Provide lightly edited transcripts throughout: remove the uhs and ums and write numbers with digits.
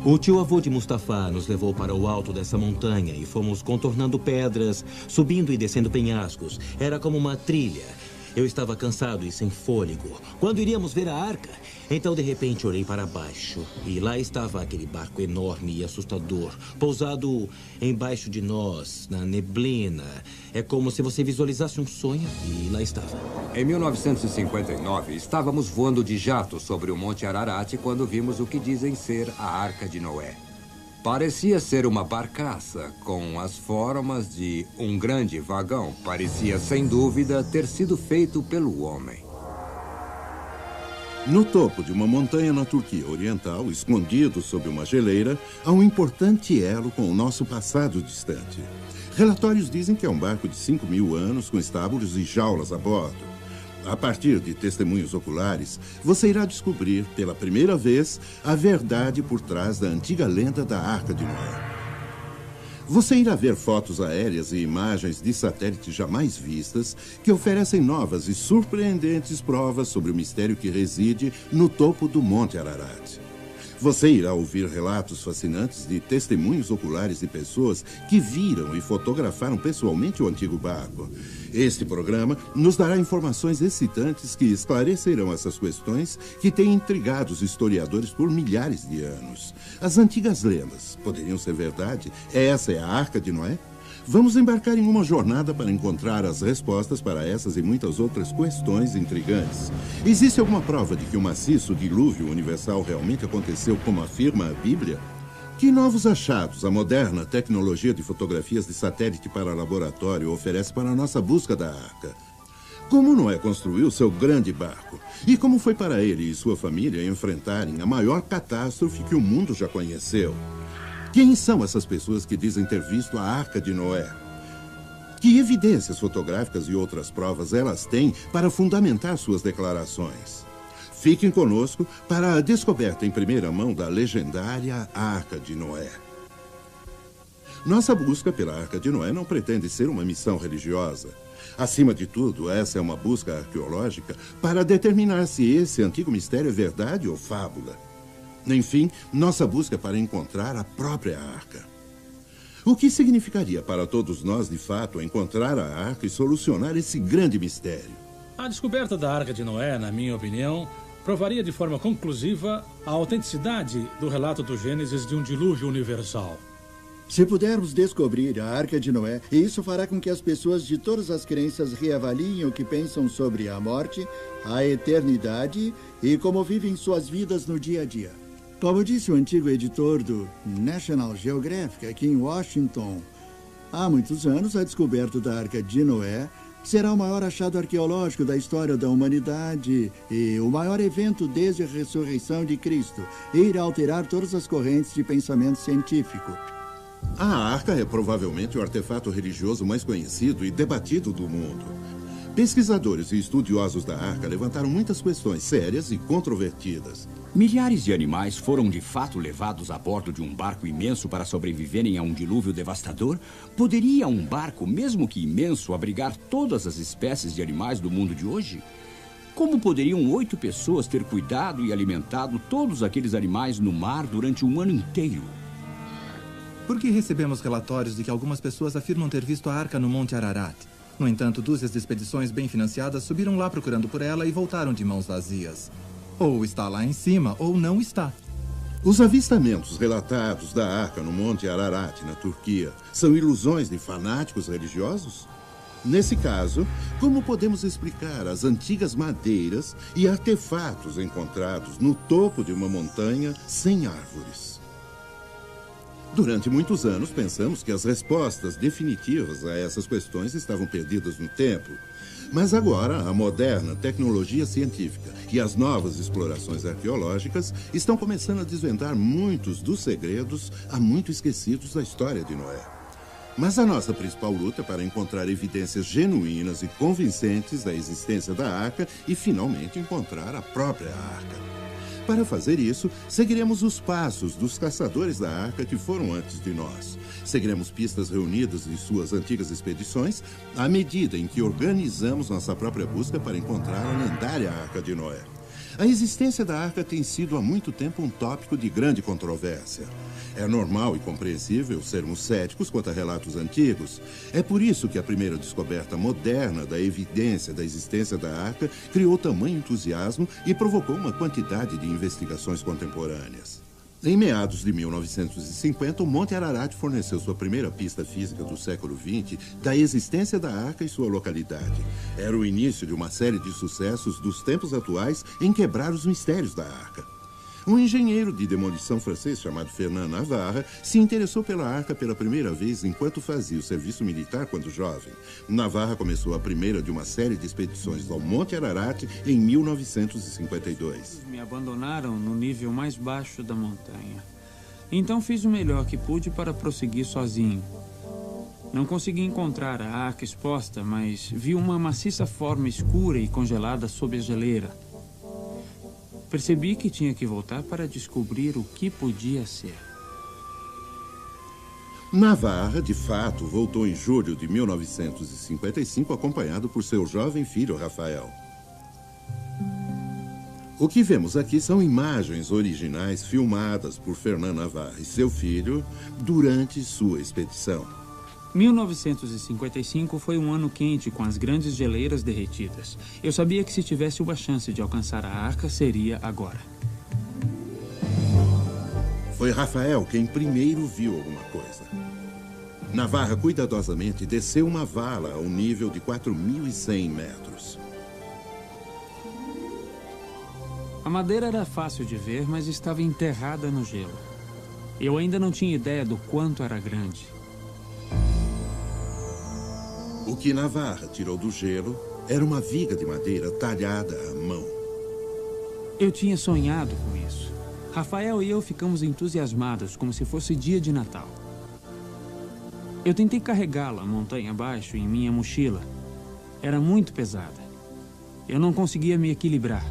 O tio-avô de Mustafa nos levou para o alto dessa montanha e fomos contornando pedras, subindo e descendo penhascos. Era como uma trilha. Eu estava cansado e sem fôlego. Quando iríamos ver a arca? Então, de repente, olhei para baixo. E lá estava aquele barco enorme e assustador, pousado embaixo de nós, na neblina. É como se você visualizasse um sonho e lá estava. Em 1959, estávamos voando de jato sobre o Monte Ararat quando vimos o que dizem ser a Arca de Noé. Parecia ser uma barcaça com as formas de um grande vagão. Parecia, sem dúvida, ter sido feito pelo homem. No topo de uma montanha na Turquia Oriental, escondido sob uma geleira, há um importante elo com o nosso passado distante. Relatórios dizem que é um barco de 5.000 anos com estábulos e jaulas a bordo. A partir de testemunhos oculares, você irá descobrir, pela primeira vez, a verdade por trás da antiga lenda da Arca de Noé. Você irá ver fotos aéreas e imagens de satélites jamais vistas que oferecem novas e surpreendentes provas sobre o mistério que reside no topo do Monte Ararat. Você irá ouvir relatos fascinantes de testemunhos oculares de pessoas que viram e fotografaram pessoalmente o antigo barco. Este programa nos dará informações excitantes que esclarecerão essas questões que têm intrigado os historiadores por milhares de anos. As antigas lendas poderiam ser verdade? Essa é a Arca de Noé? Vamos embarcar em uma jornada para encontrar as respostas para essas e muitas outras questões intrigantes. Existe alguma prova de que o maciço dilúvio universal realmente aconteceu como afirma a Bíblia? Que novos achados a moderna tecnologia de fotografias de satélite para laboratório oferece para a nossa busca da Arca? Como Noé construiu seu grande barco? E como foi para ele e sua família enfrentarem a maior catástrofe que o mundo já conheceu? Quem são essas pessoas que dizem ter visto a Arca de Noé? Que evidências fotográficas e outras provas elas têm para fundamentar suas declarações? Fiquem conosco para a descoberta em primeira mão da legendária Arca de Noé. Nossa busca pela Arca de Noé não pretende ser uma missão religiosa. Acima de tudo, essa é uma busca arqueológica para determinar se esse antigo mistério é verdade ou fábula. Enfim, nossa busca é para encontrar a própria Arca. O que significaria para todos nós, de fato, encontrar a Arca e solucionar esse grande mistério? A descoberta da Arca de Noé, na minha opinião, provaria de forma conclusiva a autenticidade do relato do Gênesis de um dilúvio universal. Se pudermos descobrir a Arca de Noé, isso fará com que as pessoas de todas as crenças reavaliem o que pensam sobre a morte, a eternidade e como vivem suas vidas no dia a dia. Como disse o antigo editor do National Geographic aqui em Washington, há muitos anos a descoberta da Arca de Noé será o maior achado arqueológico da história da humanidade e o maior evento desde a ressurreição de Cristo e irá alterar todas as correntes de pensamento científico. A Arca é provavelmente o artefato religioso mais conhecido e debatido do mundo. Pesquisadores e estudiosos da Arca levantaram muitas questões sérias e controvertidas. Milhares de animais foram de fato levados a bordo de um barco imenso para sobreviverem a um dilúvio devastador? Poderia um barco, mesmo que imenso, abrigar todas as espécies de animais do mundo de hoje? Como poderiam 8 pessoas ter cuidado e alimentado todos aqueles animais no mar durante um ano inteiro? Porque recebemos relatórios de que algumas pessoas afirmam ter visto a Arca no Monte Ararat. No entanto, dúzias de expedições bem financiadas subiram lá procurando por ela e voltaram de mãos vazias. Ou está lá em cima, ou não está. Os avistamentos relatados da Arca no Monte Ararat, na Turquia, são ilusões de fanáticos religiosos? Nesse caso, como podemos explicar as antigas madeiras e artefatos encontrados no topo de uma montanha sem árvores? Durante muitos anos, pensamos que as respostas definitivas a essas questões estavam perdidas no tempo. Mas agora, a moderna tecnologia científica e as novas explorações arqueológicas estão começando a desvendar muitos dos segredos há muito esquecidos da história de Noé. Mas a nossa principal luta é para encontrar evidências genuínas e convincentes da existência da Arca e, finalmente, encontrar a própria Arca. Para fazer isso, seguiremos os passos dos caçadores da Arca que foram antes de nós. Seguiremos pistas reunidas de suas antigas expedições à medida em que organizamos nossa própria busca para encontrar a lendária Arca de Noé. A existência da arca tem sido há muito tempo um tópico de grande controvérsia. É normal e compreensível sermos céticos quanto a relatos antigos. É por isso que a primeira descoberta moderna da evidência da existência da arca criou tamanho entusiasmo e provocou uma quantidade de investigações contemporâneas. Em meados de 1950, o Monte Ararat forneceu sua primeira pista física do século XX da existência da arca e sua localidade. Era o início de uma série de sucessos dos tempos atuais em quebrar os mistérios da arca. Um engenheiro de demolição francês chamado Fernand Navarre se interessou pela arca pela primeira vez enquanto fazia o serviço militar quando jovem. Navarre começou a primeira de uma série de expedições ao Monte Ararat em 1952. Me abandonaram no nível mais baixo da montanha. Então fiz o melhor que pude para prosseguir sozinho. Não consegui encontrar a arca exposta, mas vi uma maciça forma escura e congelada sob a geleira. Percebi que tinha que voltar para descobrir o que podia ser. Navarre, de fato, voltou em julho de 1955 acompanhado por seu jovem filho, Rafael. O que vemos aqui são imagens originais filmadas por Fernand Navarre e seu filho durante sua expedição. 1955 foi um ano quente com as grandes geleiras derretidas. Eu sabia que se tivesse uma chance de alcançar a arca, seria agora. Foi Rafael quem primeiro viu alguma coisa. Navarre cuidadosamente desceu uma vala ao nível de 4.100 metros. A madeira era fácil de ver, mas estava enterrada no gelo. Eu ainda não tinha ideia do quanto era grande. O que Navarre tirou do gelo era uma viga de madeira talhada à mão. Eu tinha sonhado com isso. Rafael e eu ficamos entusiasmados, como se fosse dia de Natal. Eu tentei carregá-la montanha abaixo em minha mochila. Era muito pesada. Eu não conseguia me equilibrar.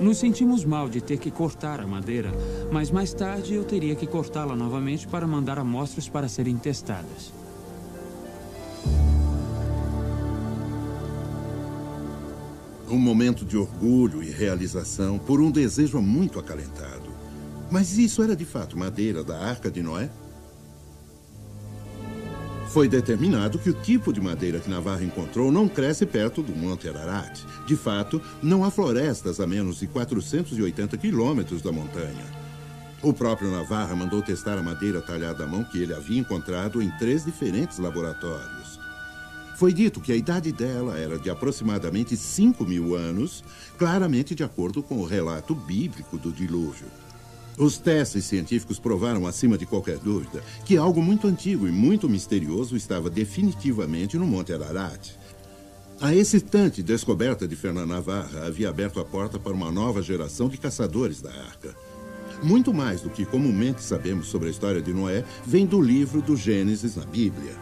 Nos sentimos mal de ter que cortar a madeira, mas mais tarde eu teria que cortá-la novamente para mandar amostras para serem testadas. Um momento de orgulho e realização por um desejo muito acalentado. Mas isso era de fato madeira da Arca de Noé? Foi determinado que o tipo de madeira que Navarre encontrou não cresce perto do Monte Ararat. De fato, não há florestas a menos de 480 quilômetros da montanha. O próprio Navarre mandou testar a madeira talhada à mão que ele havia encontrado em 3 diferentes laboratórios. Foi dito que a idade dela era de aproximadamente 5.000 anos, claramente de acordo com o relato bíblico do dilúvio. Os testes científicos provaram, acima de qualquer dúvida, que algo muito antigo e muito misterioso estava definitivamente no Monte Ararat. A excitante descoberta de Fernand Navarre havia aberto a porta para uma nova geração de caçadores da arca. Muito mais do que comumente sabemos sobre a história de Noé vem do livro do Gênesis na Bíblia.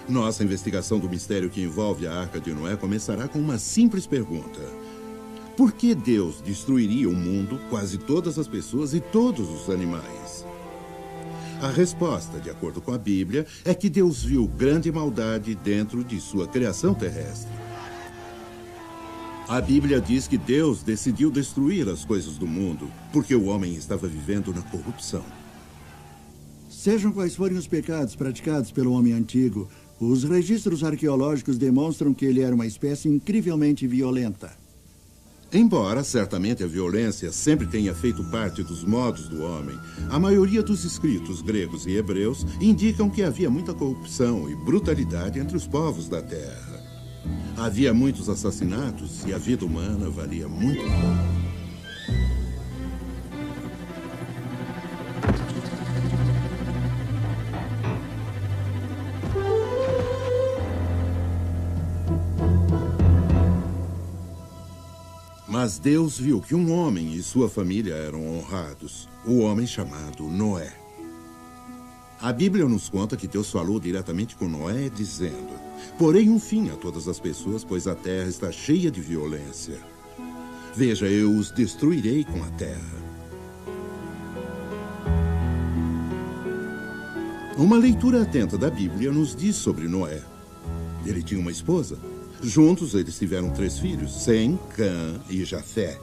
Nossa investigação do mistério que envolve a Arca de Noé começará com uma simples pergunta. Por que Deus destruiria o mundo, quase todas as pessoas e todos os animais? A resposta, de acordo com a Bíblia, é que Deus viu grande maldade dentro de sua criação terrestre. A Bíblia diz que Deus decidiu destruir as coisas do mundo porque o homem estava vivendo na corrupção. Sejam quais forem os pecados praticados pelo homem antigo, os registros arqueológicos demonstram que ele era uma espécie incrivelmente violenta. Embora certamente a violência sempre tenha feito parte dos modos do homem, a maioria dos escritos gregos e hebreus indicam que havia muita corrupção e brutalidade entre os povos da terra. Havia muitos assassinatos e a vida humana valia muito pouco. Mas Deus viu que um homem e sua família eram honrados, o homem chamado Noé. A Bíblia nos conta que Deus falou diretamente com Noé, dizendo: "Porém um fim a todas as pessoas, pois a terra está cheia de violência. Veja, eu os destruirei com a terra." Uma leitura atenta da Bíblia nos diz sobre Noé: Ele tinha uma esposa. Juntos, eles tiveram 3 filhos, Sem, Cã e Jafé.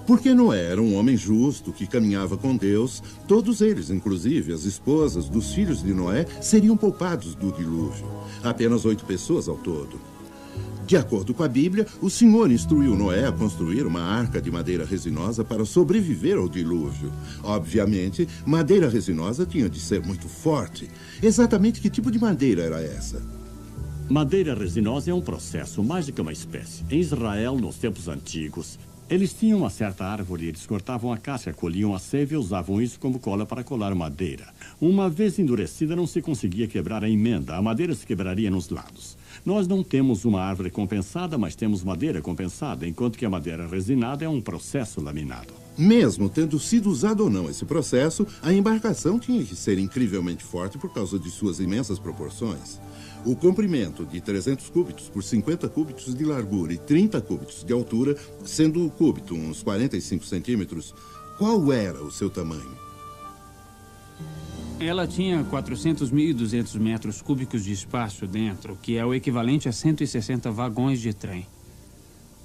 Porque Noé era um homem justo que caminhava com Deus, todos eles, inclusive as esposas dos filhos de Noé, seriam poupados do dilúvio. Apenas 8 pessoas ao todo. De acordo com a Bíblia, o Senhor instruiu Noé a construir uma arca de madeira resinosa para sobreviver ao dilúvio. Obviamente, madeira resinosa tinha de ser muito forte. Exatamente que tipo de madeira era essa? Madeira resinosa é um processo, mais do que uma espécie. Em Israel, nos tempos antigos, eles tinham uma certa árvore, eles cortavam a casca, colhiam a seiva e usavam isso como cola para colar madeira. Uma vez endurecida, não se conseguia quebrar a emenda, a madeira se quebraria nos lados. Nós não temos uma árvore compensada, mas temos madeira compensada, enquanto que a madeira resinada é um processo laminado. Mesmo tendo sido usado ou não esse processo, a embarcação tinha que ser incrivelmente forte por causa de suas imensas proporções. O comprimento de 300 cúbitos por 50 cúbitos de largura e 30 cúbitos de altura, sendo o cúbito uns 45 centímetros, qual era o seu tamanho? Ela tinha 400.200 metros cúbicos de espaço dentro, que é o equivalente a 160 vagões de trem.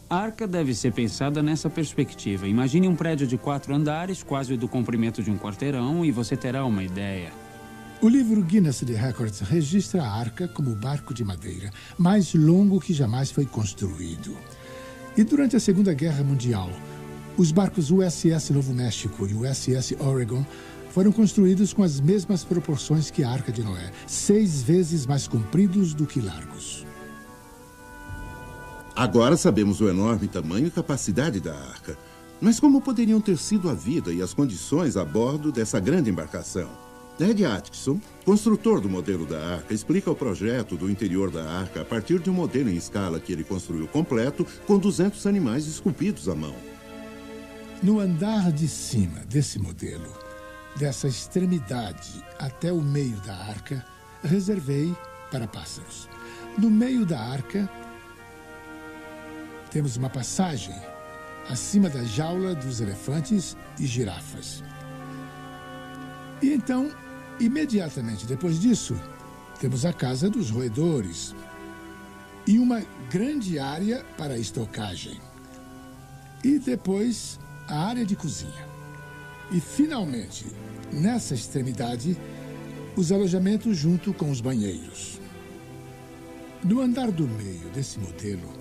A arca deve ser pensada nessa perspectiva. Imagine um prédio de 4 andares, quase do comprimento de um quarteirão, e você terá uma ideia. O livro Guinness de Records registra a arca como o barco de madeira mais longo que jamais foi construído. E durante a Segunda Guerra Mundial, os barcos USS Novo México e USS Oregon foram construídos com as mesmas proporções que a Arca de Noé, 6 vezes mais compridos do que largos. Agora sabemos o enorme tamanho e capacidade da arca. Mas como poderiam ter sido a vida e as condições a bordo dessa grande embarcação? Ed Atkinson, construtor do modelo da arca, explica o projeto do interior da arca a partir de um modelo em escala que ele construiu completo com 200 animais esculpidos à mão. No andar de cima desse modelo, dessa extremidade até o meio da arca, reservei para pássaros. No meio da arca, temos uma passagem acima da jaula dos elefantes e girafas. E então, imediatamente depois disso, temos a casa dos roedores e uma grande área para estocagem. E depois, a área de cozinha. E, finalmente, nessa extremidade, os alojamentos junto com os banheiros. No andar do meio desse modelo,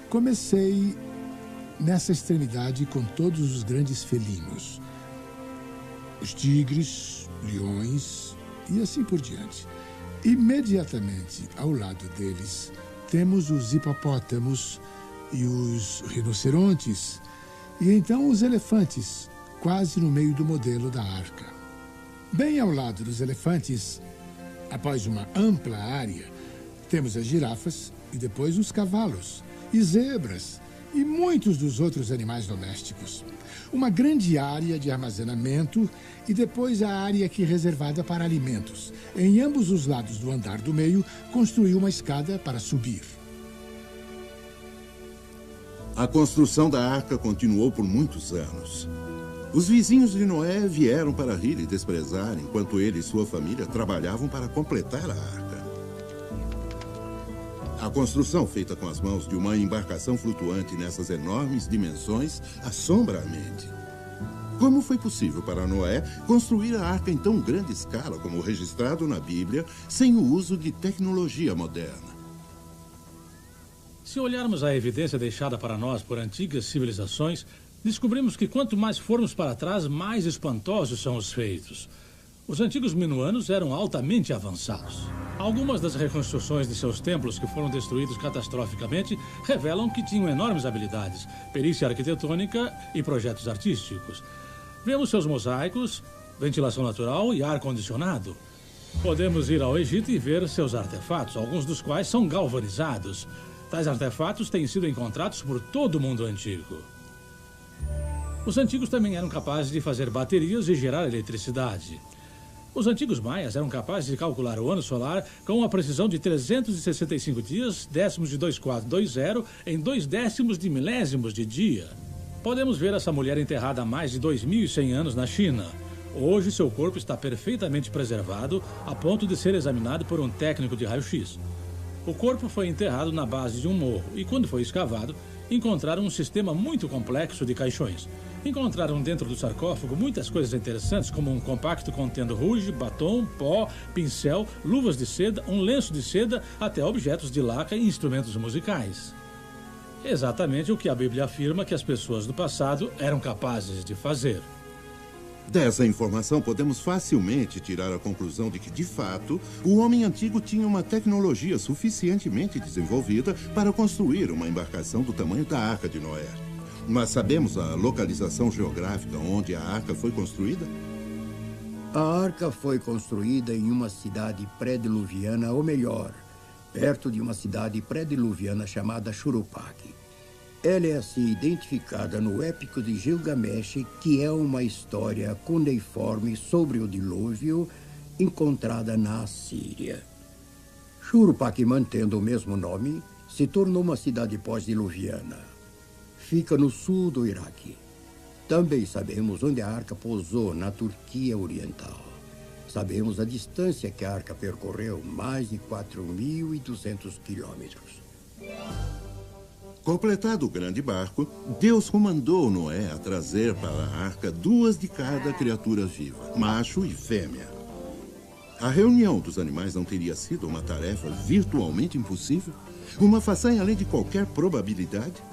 comecei nessa extremidade com todos os grandes felinos. Os tigres, leões e assim por diante. Imediatamente ao lado deles, temos os hipopótamos e os rinocerontes, e então os elefantes, quase no meio do modelo da arca. Bem ao lado dos elefantes, após uma ampla área, temos as girafas e depois os cavalos, e zebras, e muitos dos outros animais domésticos. Uma grande área de armazenamento e depois a área aqui reservada para alimentos. Em ambos os lados do andar do meio, construí uma escada para subir. A construção da arca continuou por muitos anos. Os vizinhos de Noé vieram para rir e desprezar, enquanto ele e sua família trabalhavam para completar a arca. A construção feita com as mãos de uma embarcação flutuante nessas enormes dimensões assombra a mente. Como foi possível para Noé construir a arca em tão grande escala como registrado na Bíblia, sem o uso de tecnologia moderna? Se olharmos a evidência deixada para nós por antigas civilizações, descobrimos que quanto mais formos para trás, mais espantosos são os feitos. Os antigos minuanos eram altamente avançados. Algumas das reconstruções de seus templos que foram destruídos catastroficamente revelam que tinham enormes habilidades, perícia arquitetônica e projetos artísticos. Vemos seus mosaicos, ventilação natural e ar-condicionado. Podemos ir ao Egito e ver seus artefatos, alguns dos quais são galvanizados. Tais artefatos têm sido encontrados por todo o mundo antigo. Os antigos também eram capazes de fazer baterias e gerar eletricidade. Os antigos maias eram capazes de calcular o ano solar com a precisão de 365 dias, décimos de 2420, em 0,2 de milésimos de dia. Podemos ver essa mulher enterrada há mais de 2.100 anos na China. Hoje, seu corpo está perfeitamente preservado, a ponto de ser examinado por um técnico de raio-x. O corpo foi enterrado na base de um morro e, quando foi escavado, encontraram um sistema muito complexo de caixões. Encontraram dentro do sarcófago muitas coisas interessantes, como um compacto contendo ruge, batom, pó, pincel, luvas de seda, um lenço de seda, até objetos de laca e instrumentos musicais. Exatamente o que a Bíblia afirma que as pessoas do passado eram capazes de fazer. Dessa informação, podemos facilmente tirar a conclusão de que, de fato, o homem antigo tinha uma tecnologia suficientemente desenvolvida para construir uma embarcação do tamanho da Arca de Noé. Mas sabemos a localização geográfica onde a arca foi construída? A arca foi construída em uma cidade pré-diluviana, ou melhor, perto de uma cidade pré-diluviana chamada Shuruppak. Ela é assim identificada no Épico de Gilgamesh, que é uma história cuneiforme sobre o dilúvio encontrada na Assíria. Shuruppak, mantendo o mesmo nome, se tornou uma cidade pós-diluviana. Fica no sul do Iraque. Também sabemos onde a arca pousou, na Turquia Oriental. Sabemos a distância que a arca percorreu, mais de 4.200 quilômetros. Completado o grande barco, Deus comandou Noé a trazer para a arca 2 de cada criatura viva, macho e fêmea. A reunião dos animais não teria sido uma tarefa virtualmente impossível? Uma façanha além de qualquer probabilidade?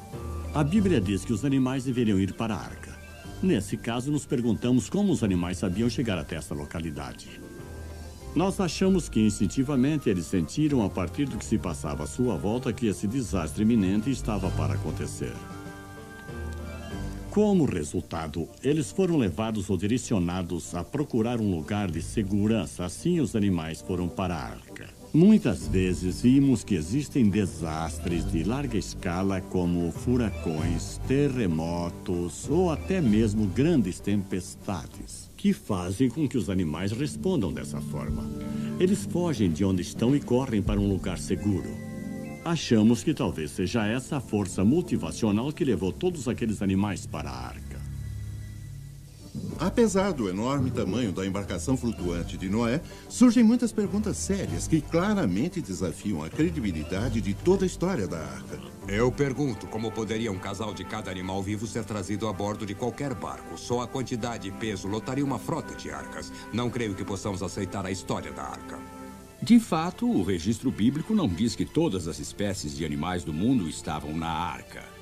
A Bíblia diz que os animais deveriam ir para a arca. Nesse caso, nos perguntamos como os animais sabiam chegar até essa localidade. Nós achamos que instintivamente eles sentiram, a partir do que se passava à sua volta, que esse desastre iminente estava para acontecer. Como resultado, eles foram levados ou direcionados a procurar um lugar de segurança. Assim, os animais foram para a arca. Muitas vezes vimos que existem desastres de larga escala, como furacões, terremotos ou até mesmo grandes tempestades, que fazem com que os animais respondam dessa forma. Eles fogem de onde estão e correm para um lugar seguro. Achamos que talvez seja essa a força motivacional que levou todos aqueles animais para a arca. Apesar do enorme tamanho da embarcação flutuante de Noé, surgem muitas perguntas sérias que claramente desafiam a credibilidade de toda a história da arca. Eu pergunto como poderia um casal de cada animal vivo ser trazido a bordo de qualquer barco. Só a quantidade e peso lotaria uma frota de arcas. Não creio que possamos aceitar a história da arca. De fato, o registro bíblico não diz que todas as espécies de animais do mundo estavam na arca.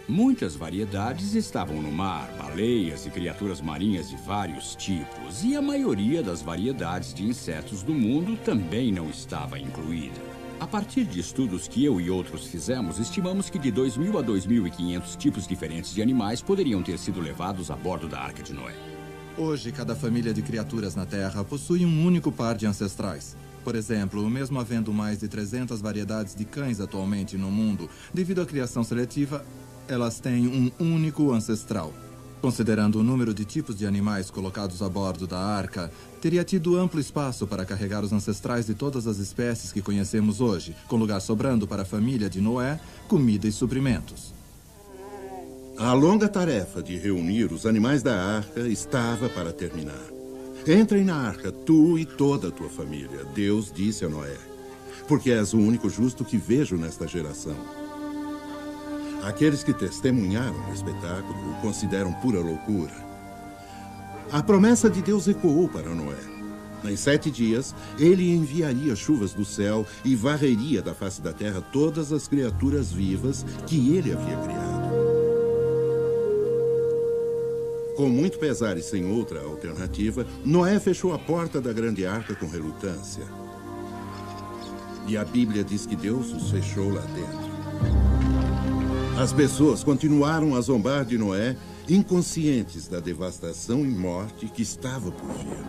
Muitas variedades estavam no mar, baleias e criaturas marinhas de vários tipos, e a maioria das variedades de insetos do mundo também não estava incluída. A partir de estudos que eu e outros fizemos, estimamos que de 2.000 a 2.500 tipos diferentes de animais poderiam ter sido levados a bordo da Arca de Noé. Hoje, cada família de criaturas na Terra possui um único par de ancestrais. Por exemplo, mesmo havendo mais de 300 variedades de cães atualmente no mundo, devido à criação seletiva, elas têm um único ancestral. Considerando o número de tipos de animais colocados a bordo da arca, teria tido amplo espaço para carregar os ancestrais de todas as espécies que conhecemos hoje, com lugar sobrando para a família de Noé, comida e suprimentos. A longa tarefa de reunir os animais da arca estava para terminar. Entrem na arca, tu e toda a tua família, Deus disse a Noé, porque és o único justo que vejo nesta geração. Aqueles que testemunharam o espetáculo o consideram pura loucura. A promessa de Deus ecoou para Noé. Em 7 dias, ele enviaria chuvas do céu e varreria da face da terra todas as criaturas vivas que ele havia criado. Com muito pesar e sem outra alternativa, Noé fechou a porta da grande arca com relutância. E a Bíblia diz que Deus os fechou lá dentro. As pessoas continuaram a zombar de Noé, inconscientes da devastação e morte que estava por vir.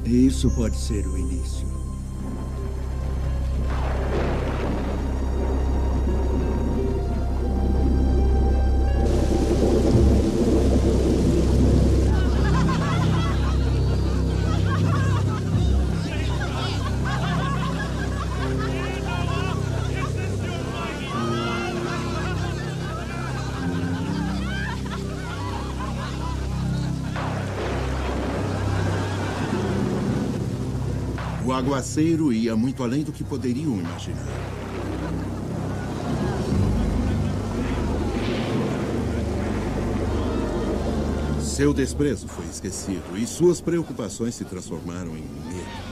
Isso pode ser o início. O aguaceiro ia muito além do que poderiam imaginar. Seu desprezo foi esquecido e suas preocupações se transformaram em medo.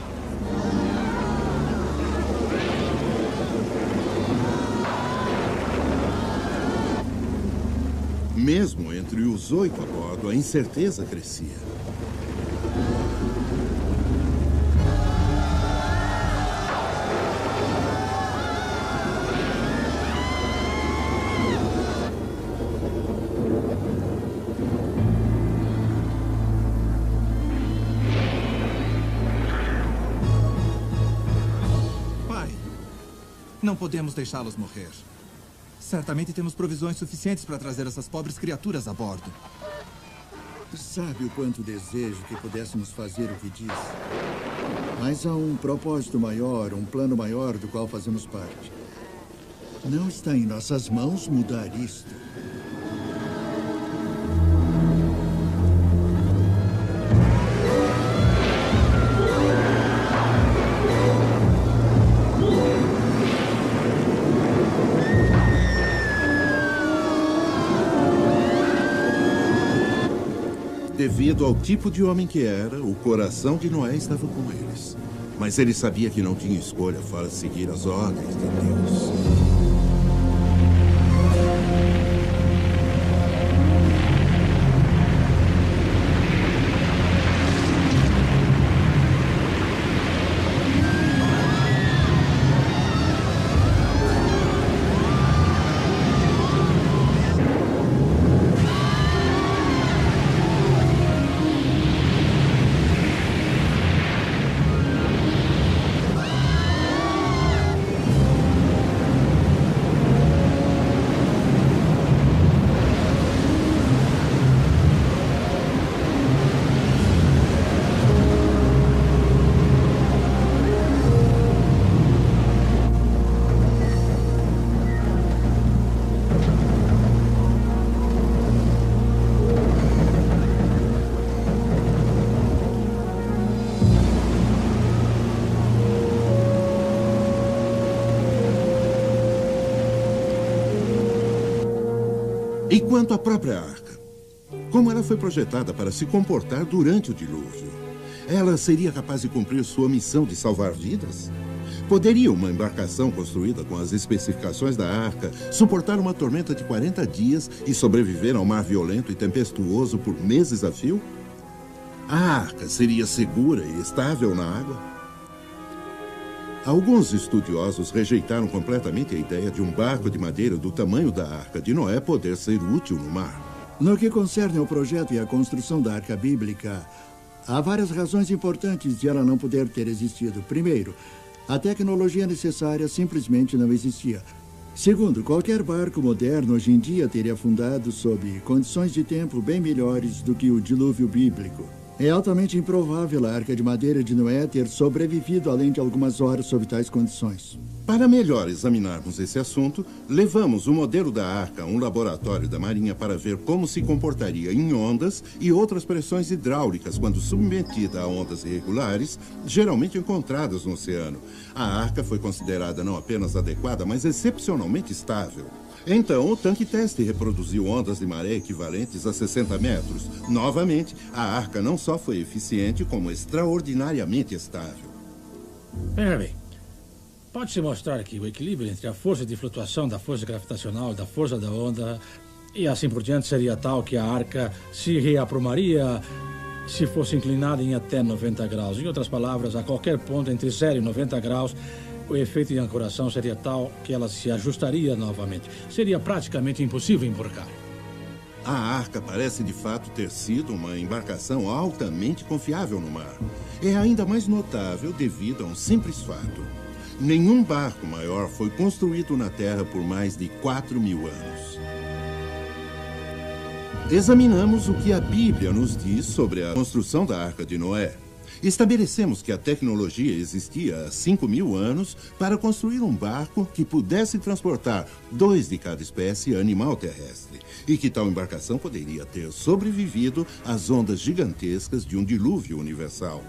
Mesmo entre os 8 a bordo, a incerteza crescia. Pai, não podemos deixá-los morrer. Certamente temos provisões suficientes para trazer essas pobres criaturas a bordo. Sabe o quanto desejo que pudéssemos fazer o que diz? Mas há um propósito maior, um plano maior do qual fazemos parte. Não está em nossas mãos mudar isto. Devido ao tipo de homem que era, o coração de Noé estava com eles. Mas ele sabia que não tinha escolha fora seguir as ordens de Deus. E quanto à própria arca? Como ela foi projetada para se comportar durante o dilúvio? Ela seria capaz de cumprir sua missão de salvar vidas? Poderia uma embarcação construída com as especificações da arca suportar uma tormenta de 40 dias e sobreviver a um mar violento e tempestuoso por meses a fio? A arca seria segura e estável na água? Alguns estudiosos rejeitaram completamente a ideia de um barco de madeira do tamanho da Arca de Noé poder ser útil no mar. No que concerne ao projeto e à construção da Arca Bíblica, há várias razões importantes de ela não poder ter existido. Primeiro, a tecnologia necessária simplesmente não existia. Segundo, qualquer barco moderno hoje em dia teria afundado sob condições de tempo bem melhores do que o dilúvio bíblico. É altamente improvável a Arca de Madeira de Noé ter sobrevivido além de algumas horas sob tais condições. Para melhor examinarmos esse assunto, levamos o modelo da arca a um laboratório da Marinha para ver como se comportaria em ondas e outras pressões hidráulicas quando submetida a ondas irregulares, geralmente encontradas no oceano. A arca foi considerada não apenas adequada, mas excepcionalmente estável. Então, o tanque teste reproduziu ondas de maré equivalentes a 60 metros. Novamente, a arca não só foi eficiente, como extraordinariamente estável. Veja bem, pode-se mostrar aqui o equilíbrio entre a força de flutuação da força gravitacional e da força da onda, e assim por diante seria tal que a arca se reaprumaria se fosse inclinada em até 90 graus. Em outras palavras, a qualquer ponto entre 0 e 90 graus, o efeito de ancoração seria tal que ela se ajustaria novamente. Seria praticamente impossível embarcar. A arca parece de fato ter sido uma embarcação altamente confiável no mar. É ainda mais notável devido a um simples fato. Nenhum barco maior foi construído na Terra por mais de 4.000 anos. Examinamos o que a Bíblia nos diz sobre a construção da Arca de Noé. Estabelecemos que a tecnologia existia há 5.000 anos para construir um barco que pudesse transportar 2 de cada espécie animal terrestre e que tal embarcação poderia ter sobrevivido às ondas gigantescas de um dilúvio universal.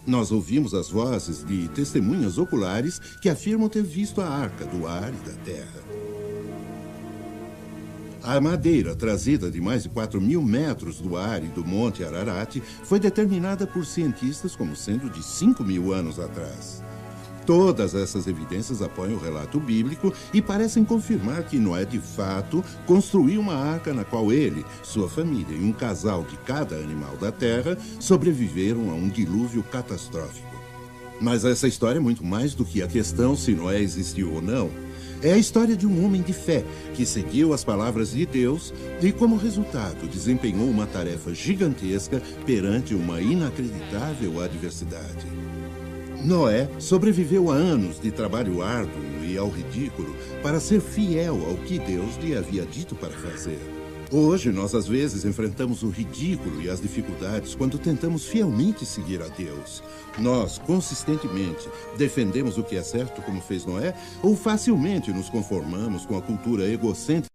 Nós ouvimos as vozes de testemunhas oculares que afirmam ter visto a arca do ar e da terra. A madeira trazida de mais de 4.000 metros do ar e do Monte Ararat foi determinada por cientistas como sendo de 5.000 anos atrás. Todas essas evidências apoiam o relato bíblico e parecem confirmar que Noé, de fato, construiu uma arca na qual ele, sua família e um casal de cada animal da terra sobreviveram a um dilúvio catastrófico. Mas essa história é muito mais do que a questão se Noé existiu ou não. É a história de um homem de fé que seguiu as palavras de Deus e, como resultado, desempenhou uma tarefa gigantesca perante uma inacreditável adversidade. Noé sobreviveu a anos de trabalho árduo e ao ridículo para ser fiel ao que Deus lhe havia dito para fazer. Hoje, nós às vezes enfrentamos o ridículo e as dificuldades quando tentamos fielmente seguir a Deus. Nós, consistentemente, defendemos o que é certo como fez Noé ou facilmente nos conformamos com a cultura egocêntrica